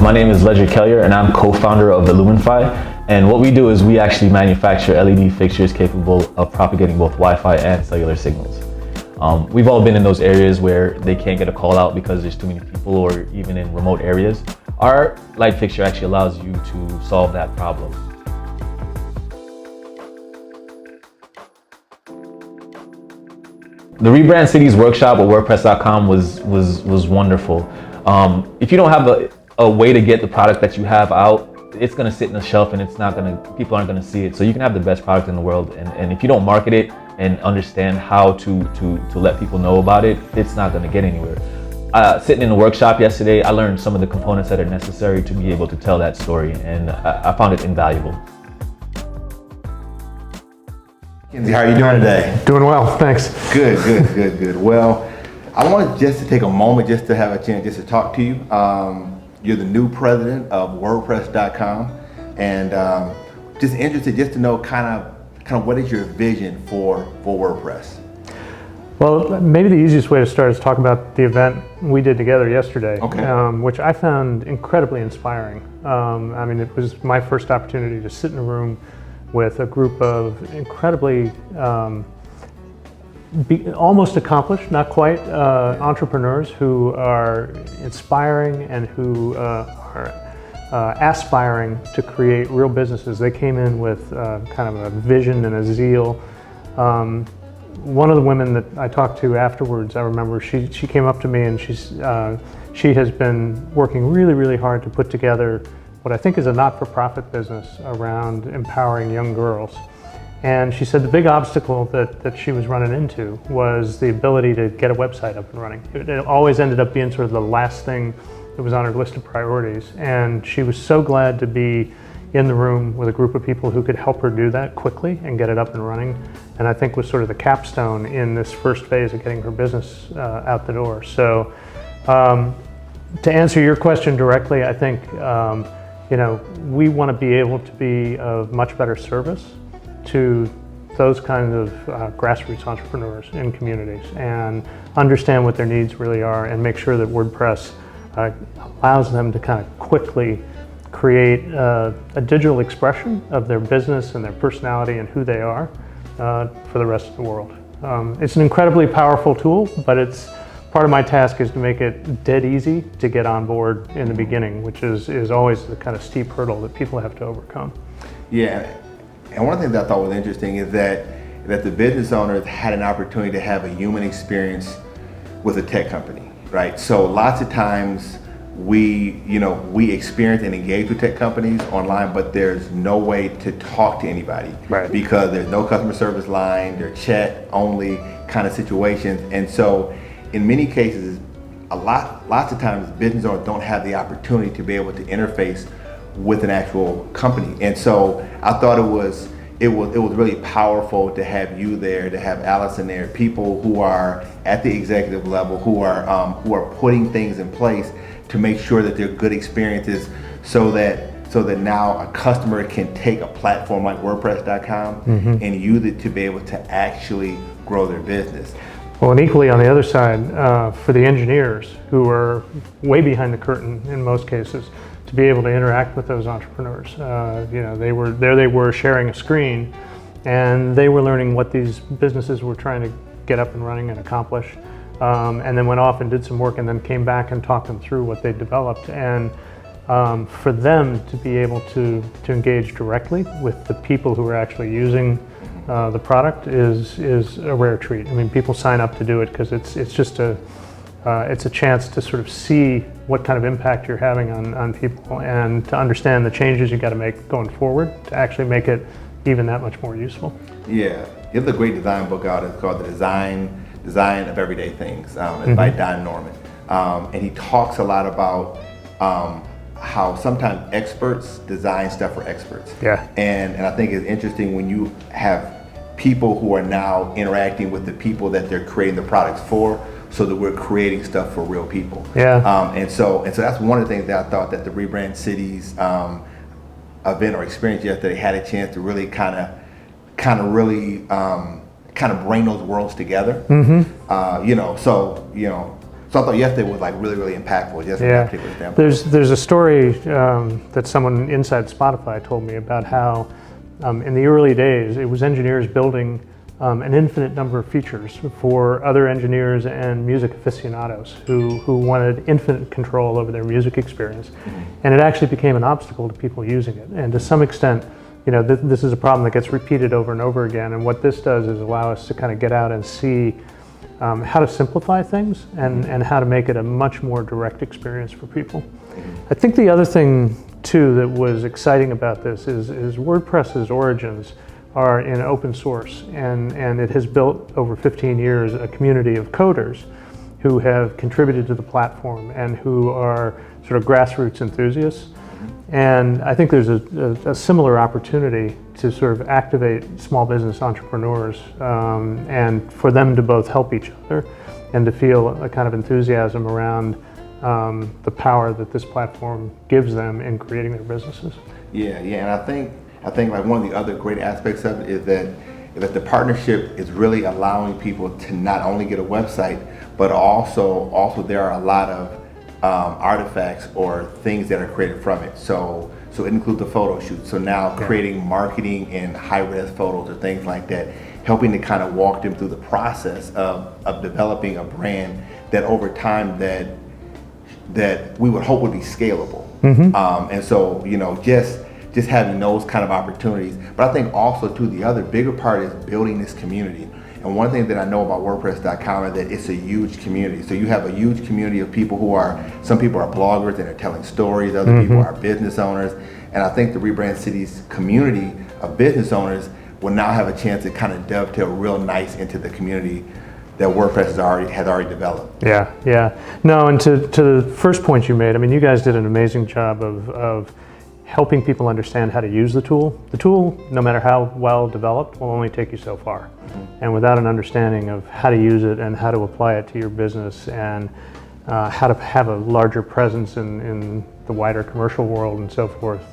my name is Ledger Kellier and I'm co-founder of Illumify. And what we do is we actually manufacture LED fixtures capable of propagating both Wi-Fi and cellular signals. We've all been in those areas where they can't get a call out because there's too many people, or even in remote areas. Our light fixture actually allows you to solve that problem. The Rebrand Cities workshop at WordPress.com was wonderful. If you don't have a way to get the product that you have out, it's going to sit in the shelf and people aren't going to see it. So you can have the best product in the world, and if you don't market it and understand how to let people know about it, it's not going to get anywhere. Sitting in the workshop yesterday, I learned some of the components that are necessary to be able to tell that story, and I found it invaluable. Kinsey, how are you doing today? Doing well, thanks. Good. Well, I wanted just to take a moment just to have a chance just to talk to you. You're the new president of WordPress.com, and just interested just to know kind of what is your vision for WordPress? Well, maybe the easiest way to start is talk about the event we did together yesterday, okay. Which I found incredibly inspiring. I mean, it was my first opportunity to sit in a room with a group of incredibly almost accomplished, not quite, entrepreneurs who are inspiring and who are aspiring to create real businesses. They came in with kind of a vision and a zeal. One of the women that I talked to afterwards, I remember she came up to me and she has been working really hard to put together what I think is a not-for-profit business around empowering young girls. And she said the big obstacle that she was running into was the ability to get a website up and running. It always ended up being sort of the last thing that was on her list of priorities. And she was so glad to be in the room with a group of people who could help her do that quickly and get it up and running. And I think was sort of the capstone in this first phase of getting her business out the door. So to answer your question directly, I think we want to be able to be of much better service to those kinds of grassroots entrepreneurs in communities and understand what their needs really are and make sure that WordPress allows them to kind of quickly create a digital expression of their business and their personality and who they are for the rest of the world. It's an incredibly powerful tool, but part of my task is to make it dead easy to get on board in the beginning, which is always the kind of steep hurdle that people have to overcome. Yeah, and one of the things I thought was interesting is that the business owners had an opportunity to have a human experience with a tech company, right? So lots of times we experience and engage with tech companies online, but there's no way to talk to anybody, right? Because there's no customer service line, they're chat only kind of situations. And so in many cases, lots of times business owners don't have the opportunity to be able to interface with an actual company. And so I thought it was really powerful to have you there, to have Allison there, people who are at the executive level, who are putting things in place to make sure that they're good experiences, so that now a customer can take a platform like WordPress.com and use it to be able to actually grow their business. Well, and equally on the other side, for the engineers who are way behind the curtain in most cases, to be able to interact with those entrepreneurs. They were sharing a screen, and they were learning what these businesses were trying to get up and running and accomplish, and then went off and did some work, and then came back and talked them through what they developed. And for them to be able to engage directly with the people who are actually using the product is a rare treat. I mean, people sign up to do it because it's just it's a chance to sort of see what kind of impact you're having on people, and to understand the changes you got to make going forward to actually make it even that much more usable. Yeah, there's a great design book out. It's called The Design of Everyday Things. It's by Don Norman, and he talks a lot about how sometimes experts design stuff for experts. Yeah. And I think it's interesting when you have people who are now interacting with the people that they're creating the products for, so that we're creating stuff for real people. Yeah. And so that's one of the things that I thought that the Rebrand Cities event or experience yesterday had a chance to really kind of bring those worlds together. So I thought yesterday was like really, really impactful. Just from that particular standpoint. There's a story that someone inside Spotify told me about how in the early days it was engineers building an infinite number of features for other engineers and music aficionados who wanted infinite control over their music experience. And it actually became an obstacle to people using it. And to some extent, this is a problem that gets repeated over and over again. And what this does is allow us to kind of get out and see how to simplify things and how to make it a much more direct experience for people. I think the other thing too that was exciting about this is WordPress's origins are in open source, and it has built over 15 years a community of coders who have contributed to the platform and who are sort of grassroots enthusiasts. And I think there's a similar opportunity to sort of activate small business entrepreneurs and for them to both help each other and to feel a kind of enthusiasm around the power that this platform gives them in creating their businesses. Yeah, and I think like one of the other great aspects of it is that the partnership is really allowing people to not only get a website, but also there are a lot of artifacts or things that are created from it. So it includes the photo shoot. So now creating marketing and high-res photos or things like that, helping to kind of walk them through the process of developing a brand that over time that we would hope would be scalable. And so just having those kind of opportunities. But I think also too, the other bigger part is building this community. And one thing that I know about WordPress.com is that it's a huge community. So you have a huge community of people some people are bloggers and are telling stories, other people are business owners. And I think the Rebrand City's community of business owners will now have a chance to kind of dovetail real nice into the community that WordPress has already developed. Yeah. No, and to the first point you made, I mean, you guys did an amazing job of helping people understand how to use the tool. The tool, no matter how well developed, will only take you so far. And without an understanding of how to use it and how to apply it to your business and how to have a larger presence in the wider commercial world and so forth,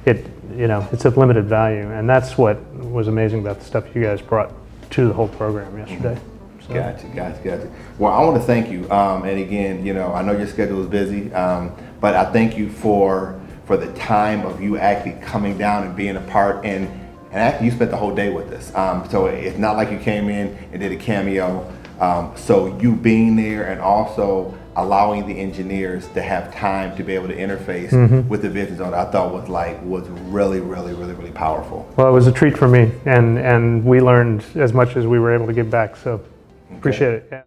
it's of limited value. And that's what was amazing about the stuff you guys brought to the whole program yesterday. So. Gotcha. Well, I want to thank you. And again, I know your schedule is busy, but I thank you for the time of you actually coming down and being a part, and actually you spent the whole day with us. So it's not like you came in and did a cameo. So you being there and also allowing the engineers to have time to be able to interface with the business owner, I thought was really, really, really, really powerful. Well, it was a treat for me, and we learned as much as we were able to give back. So appreciate it. Yeah.